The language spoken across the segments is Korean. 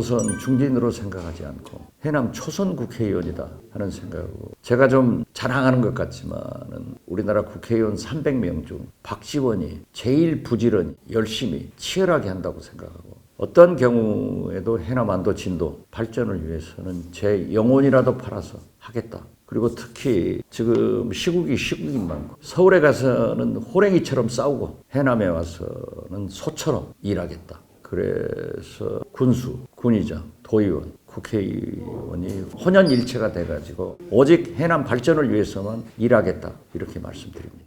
조선 중진으로 생각하지 않고 해남 초선 국회의원이다 하는 생각이고, 제가 좀 자랑하는 것 같지만은 우리나라 국회의원 300명 중 박지원이 제일 부지런히 열심히 치열하게 한다고 생각하고, 어떤 경우에도 해남 안도 진도 발전을 위해서는 제 영혼이라도 팔아서 하겠다. 그리고 특히 지금 시국이 많고, 서울에 가서는 호랭이처럼 싸우고 해남에 와서는 소처럼 일하겠다. 그래서 군수, 군의장, 도의원, 국회의원이 혼연일체가 돼가지고 오직 해남 발전을 위해서만 일하겠다, 이렇게 말씀드립니다.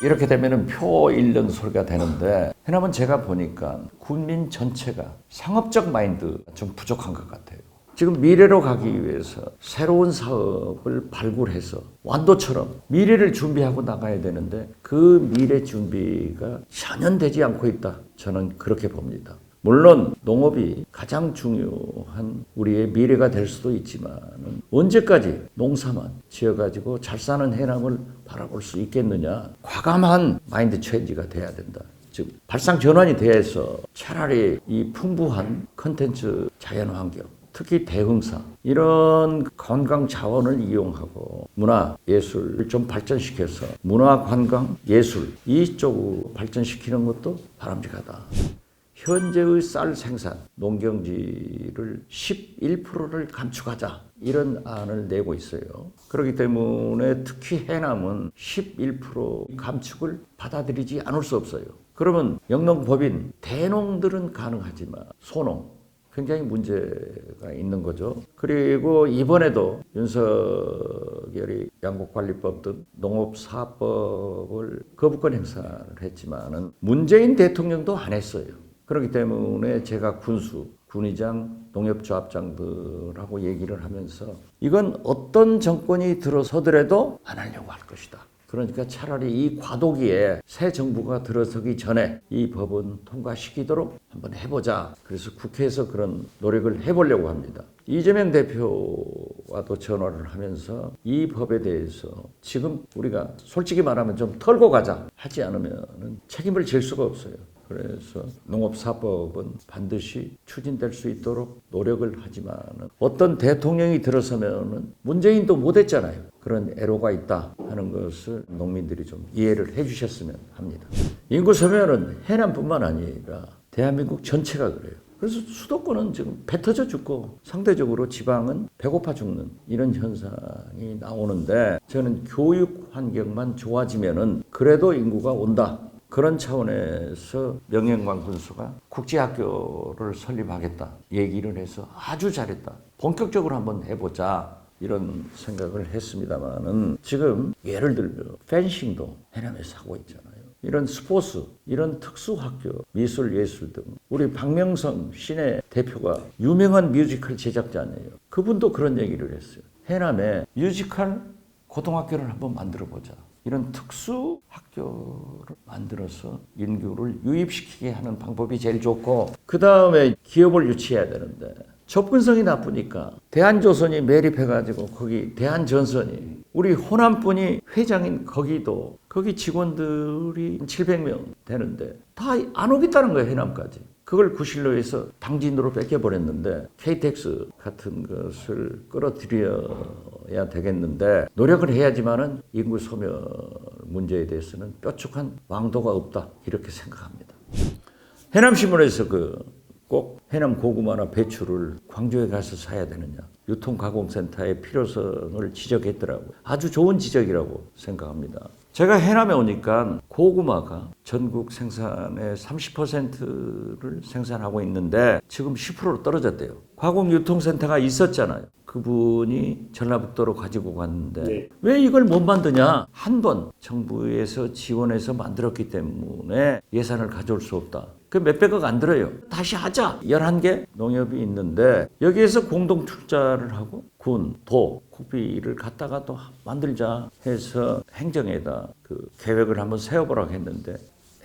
이렇게 되면은 표 잃는 소리가 되는데, 해남은 제가 보니까 국민 전체가 상업적 마인드가 좀 부족한 것 같아요. 지금 미래로 가기 위해서 새로운 사업을 발굴해서 완도처럼 미래를 준비하고 나가야 되는데, 그 미래 준비가 전혀 되지 않고 있다, 저는 그렇게 봅니다. 물론 농업이 가장 중요한 우리의 미래가 될 수도 있지만, 언제까지 농사만 지어가지고 잘 사는 해남을 바라볼 수 있겠느냐. 과감한 마인드 체인지가 돼야 된다. 즉 발상 전환이 돼서 차라리 이 풍부한 컨텐츠 자연환경, 특히 대흥사, 이런 관광 자원을 이용하고 문화, 예술을 좀 발전시켜서 문화, 관광, 예술 이쪽으로 발전시키는 것도 바람직하다. 현재의 쌀 생산, 농경지를 11%를 감축하자, 이런 안을 내고 있어요. 그렇기 때문에 특히 해남은 11% 감축을 받아들이지 않을 수 없어요. 그러면 영농법인 대농들은 가능하지만 소농, 굉장히 문제가 있는 거죠. 그리고 이번에도 윤석열이 양곡관리법 등 농업사업법을 거부권 행사를 했지만은 문재인 대통령도 안 했어요. 그렇기 때문에 제가 군수, 군의장, 농협조합장들하고 얘기를 하면서 이건 어떤 정권이 들어서더라도 안 하려고 할 것이다. 그러니까 차라리 이 과도기에 새 정부가 들어서기 전에 이 법은 통과시키도록 한번 해보자. 그래서 국회에서 그런 노력을 해보려고 합니다. 이재명 대표와도 전화를 하면서 이 법에 대해서 지금 우리가 솔직히 말하면 좀 털고 가자 하지 않으면 책임을 질 수가 없어요. 그래서 농업사법은 반드시 추진될 수 있도록 노력을 하지만, 어떤 대통령이 들어서면 문재인도 못했잖아요. 그런 애로가 있다 하는 것을 농민들이 좀 이해를 해주셨으면 합니다. 인구 소멸은 해남뿐만 아니라 대한민국 전체가 그래요. 그래서 수도권은 지금 배 터져 죽고 상대적으로 지방은 배고파 죽는 이런 현상이 나오는데, 저는 교육 환경만 좋아지면은 그래도 인구가 온다. 그런 차원에서 명예관 군수가 국제학교를 설립하겠다 얘기를 해서 아주 잘했다. 본격적으로 한번 해보자, 이런 생각을 했습니다만은, 지금 예를 들면 펜싱도 해남에서 하고 있잖아요. 이런 스포츠, 이런 특수학교, 미술, 예술 등 우리 박명성 시내 대표가 유명한 뮤지컬 제작자네요. 그분도 그런 얘기를 했어요. 해남에 뮤지컬 고등학교를 한번 만들어보자. 이런 특수 학교를 만들어서 인구를 유입시키게 하는 방법이 제일 좋고, 그 다음에 기업을 유치해야 되는데 접근성이 나쁘니까 대한조선이 매립해가지고 거기 대한전선이, 우리 호남분이 회장인 거기도 거기 직원들이 700명 되는데 다 안 오겠다는 거예요, 해남까지. 그걸 구실로 해서 당진으로 뺏겨버렸는데 KTX 같은 것을 끌어들여야 되겠는데, 노력을 해야지만은 인구 소멸 문제에 대해서는 뾰족한 왕도가 없다, 이렇게 생각합니다. 해남신문에서 꼭 해남 고구마나 배추를 광주에 가서 사야 되느냐, 유통가공센터의 필요성을 지적했더라고요. 아주 좋은 지적이라고 생각합니다. 제가 해남에 오니까 고구마가 전국 생산의 30%를 생산하고 있는데 지금 10%로 떨어졌대요. 가공유통센터가 있었잖아요. 그분이 전라북도로 가지고 갔는데, 네. 왜 이걸 못 만드냐? 한 번 정부에서 지원해서 만들었기 때문에 예산을 가져올 수 없다. 그 몇백억 안 들어요. 다시 하자. 11개 농협이 있는데 여기에서 공동 투자를 하고 군, 도, 국비를 갖다가 또 만들자 해서 행정에다 그 계획을 한번 세워보라고 했는데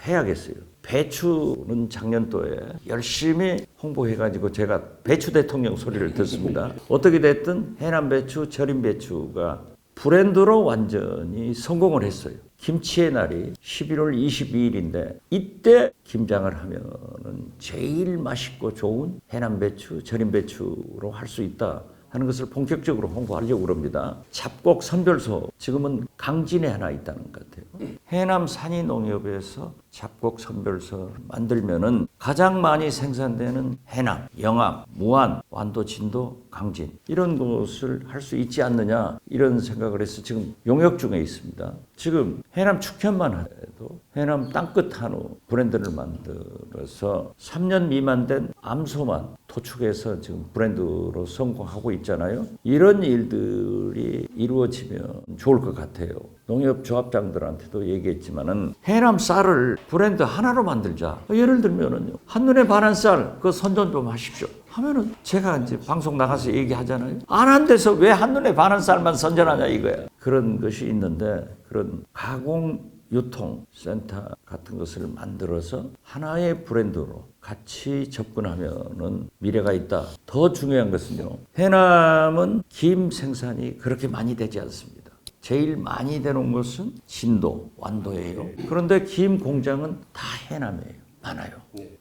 해야겠어요. 배추는 작년도에 열심히 홍보해가지고 제가 배추 대통령 소리를 듣습니다. 어떻게 됐든 해남 배추, 절임 배추가 브랜드로 완전히 성공을 했어요. 김치의 날이 11월 22일인데 이때 김장을 하면은 제일 맛있고 좋은 해남 배추, 절임 배추로 할 수 있다 하는 것을 본격적으로 홍보하려고 그럽니다. 잡곡 선별소 지금은 강진에 하나 있다는 것 같아요. 해남 산이농협에서 잡곡 선별소 만들면은 가장 많이 생산되는 해남, 영암, 무안, 완도, 진도, 강진 이런 곳을 할 수 있지 않느냐 이런 생각을 해서 지금 용역 중에 있습니다. 지금 해남 축현만 해도 해남 땅끝 한우 브랜드를 만들어서 3년 미만 된 암소만 도축해서 지금 브랜드로 성공하고 있잖아요. 이런 일들이 이루어지면 좋을 것 같아요. 농협 조합장들한테도 얘기했지만은 해남 쌀을 브랜드 하나로 만들자. 예를 들면은요, 한눈에 반한 쌀, 그거 선전 좀 하십시오. 하면은 제가 이제 방송 나가서 얘기하잖아요. 안 한 데서 왜 한눈에 반한 쌀만 선전하냐 이거야. 그런 것이 있는데 그런 가공 유통센터 같은 것을 만들어서 하나의 브랜드로 같이 접근하면은 미래가 있다. 더 중요한 것은요, 해남은 김 생산이 그렇게 많이 되지 않습니다. 제일 많이 되는 곳은 진도, 완도예요. 그런데 김 공장은 다 해남이에요. 많아요.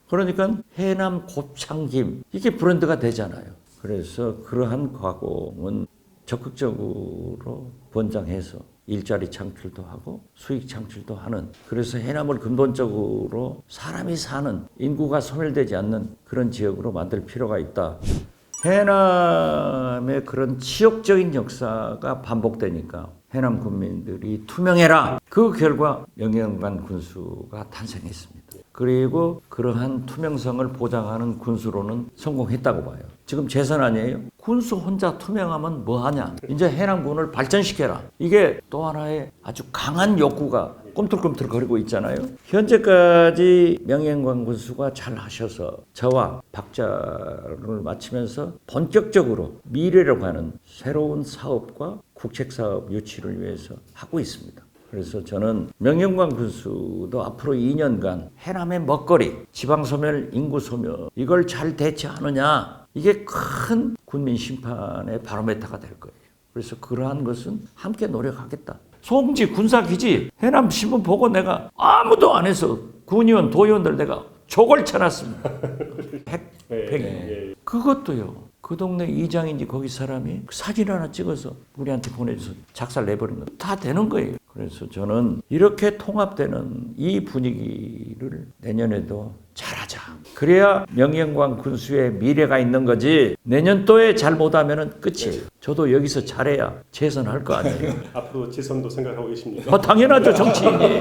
그러니까 해남 곱창김 이게 브랜드가 되잖아요. 그래서 그러한 가공은 적극적으로 권장해서 일자리 창출도 하고 수익 창출도 하는, 그래서 해남을 근본적으로 사람이 사는, 인구가 소멸되지 않는 그런 지역으로 만들 필요가 있다. 해남의 그런 치욕적인 역사가 반복되니까 해남 군민들이 투명해라. 그 결과 명예연관 군수가 탄생했습니다. 그리고 그러한 투명성을 보장하는 군수로는 성공했다고 봐요. 지금 재선 아니에요? 군수 혼자 투명하면 뭐하냐? 이제 해남군을 발전시켜라. 이게 또 하나의 아주 강한 욕구가 꿈틀꿈틀거리고 있잖아요. 현재까지 명예연관 군수가 잘 하셔서 저와 박자를 마치면서 본격적으로 미래로 가는 새로운 사업과 국책사업 유치를 위해서 하고 있습니다. 그래서 저는 명예연관 군수도 앞으로 2년간 해남의 먹거리, 지방소멸, 인구소멸 이걸 잘 대처하느냐, 이게 큰 국민 심판의 바로메터가 될 거예요. 그래서 그러한 것은 함께 노력하겠다. 송지 군사기지 해남 신문 보고 내가 아무도 안 해서 군의원, 도의원들 내가 족을 쳐놨습니다. 그것도요. 그 동네 이장인지 거기 사람이 사진 하나 찍어서 우리한테 보내줘서 작살 내버린 거 다 되는 거예요. 그래서 저는 이렇게 통합되는 이 분위기를 내년에도 잘하자. 그래야 명예연관 군수의 미래가 있는 거지. 내년도에 잘 못하면 끝이에요. 저도 여기서 잘해야 재선할 거 아니에요. 앞으로 재선도 생각하고 계십니까? 당연하죠, 정치인이.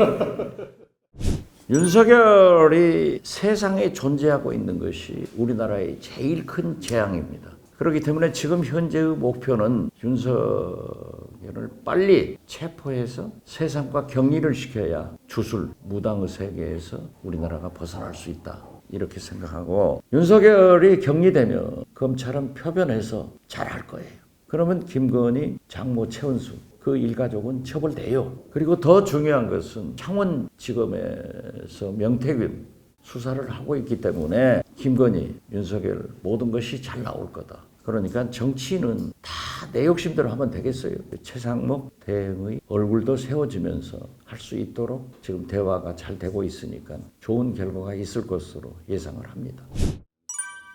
윤석열이 세상에 존재하고 있는 것이 우리나라의 제일 큰 재앙입니다. 그렇기 때문에 지금 현재의 목표는 윤석열을 빨리 체포해서 세상과 격리를 시켜야 주술, 무당의 세계에서 우리나라가 벗어날 수 있다. 이렇게 생각하고, 윤석열이 격리되면 검찰은 표변해서 잘할 거예요. 그러면 김건희, 장모 최은수 그 일가족은 처벌돼요. 그리고 더 중요한 것은 창원지검에서 명태균 수사를 하고 있기 때문에 김건희, 윤석열 모든 것이 잘 나올 거다. 그러니까 정치인은 다 내 욕심대로 하면 되겠어요. 최상목 대행의 얼굴도 세워지면서 할 수 있도록 지금 대화가 잘 되고 있으니까 좋은 결과가 있을 것으로 예상을 합니다.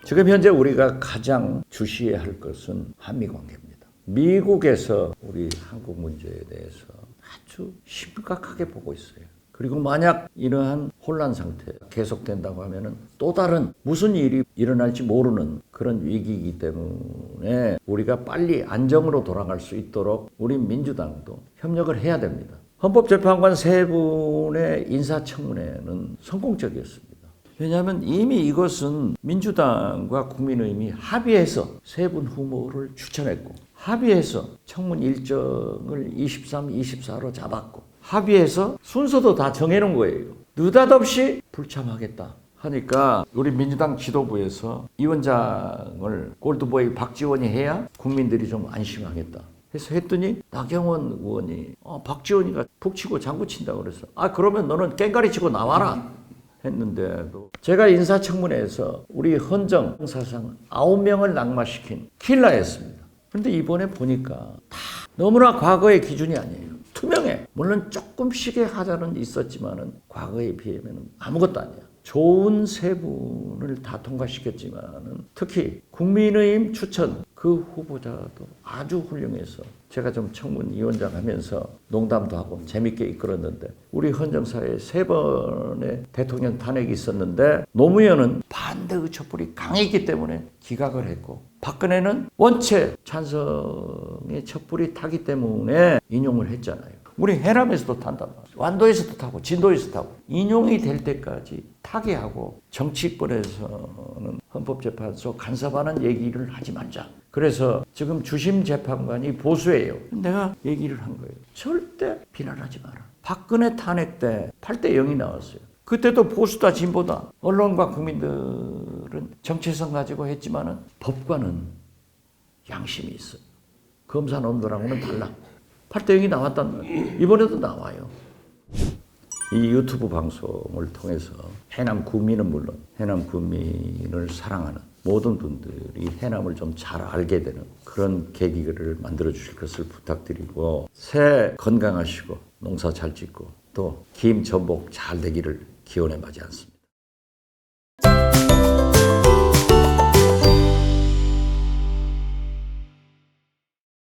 지금 현재 우리가 가장 주시해야 할 것은 한미 관계입니다. 미국에서 우리 한국 문제에 대해서 아주 심각하게 보고 있어요. 그리고 만약 이러한 혼란 상태 계속된다고 하면은 또 다른 무슨 일이 일어날지 모르는 그런 위기이기 때문에 우리가 빨리 안정으로 돌아갈 수 있도록 우리 민주당도 협력을 해야 됩니다. 헌법재판관 3분의 인사청문회는 성공적이었습니다. 왜냐하면 이미 이것은 민주당과 국민의힘이 합의해서 3분 후보를 추천했고, 합의해서 청문 일정을 23, 24로 잡았고, 합의해서 순서도 다 정해놓은 거예요. 느닷없이 불참하겠다 하니까 우리 민주당 지도부에서 위원장을 골드보이 박지원이 해야 국민들이 좀 안심하겠다 해서 했더니 나경원 의원이 박지원이가 푹 치고 장구 친다고 그래서 그러면 너는 깽가리 치고 나와라 했는데도, 제가 인사청문회에서 우리 헌정 사상 9명을 낙마시킨 킬러였습니다. 그런데 이번에 보니까 다 너무나 과거의 기준이 아니에요. 투명해. 물론 조금씩의 하자는 있었지만은 과거에 비하면 아무것도 아니야. 좋은 세 분을 다 통과시켰지만은 특히 국민의힘 추천 그 후보자도 아주 훌륭해서 제가 좀 청문위원장 하면서 농담도 하고 재밌게 이끌었는데 우리 헌정사에 3번의 대통령 탄핵이 있었는데 노무현은 반대의 촛불이 강했기 때문에 기각을 했고 박근혜는 원체 찬성의 촛불이 타기 때문에 인용을 했잖아요. 우리 해남에서도 탄단 말이에요. 완도에서도 타고 진도에서 타고 인용이 될 때까지 타개하고 정치권에서는 헌법재판소 간섭하는 얘기를 하지 말자. 그래서 지금 주심 재판관이 보수예요. 내가 얘기를 한 거예요. 절대 비난하지 마라. 박근혜 탄핵 때 8대 0이 나왔어요. 그때도 보수다 진보다 언론과 국민들은 정체성 가지고 했지만은 법관은 양심이 있어요. 검사 놈들하고는 달라. 8대 0이 나왔단 말이에요. 이번에도 나와요. 이 유튜브 방송을 통해서 해남 구민은 물론 해남 구민을 사랑하는 모든 분들이 해남을 좀 잘 알게 되는 그런 계기를 만들어 주실 것을 부탁드리고 새해 건강하시고 농사 잘 짓고 또 김 전복 잘 되기를 기원해 마지 않습니다.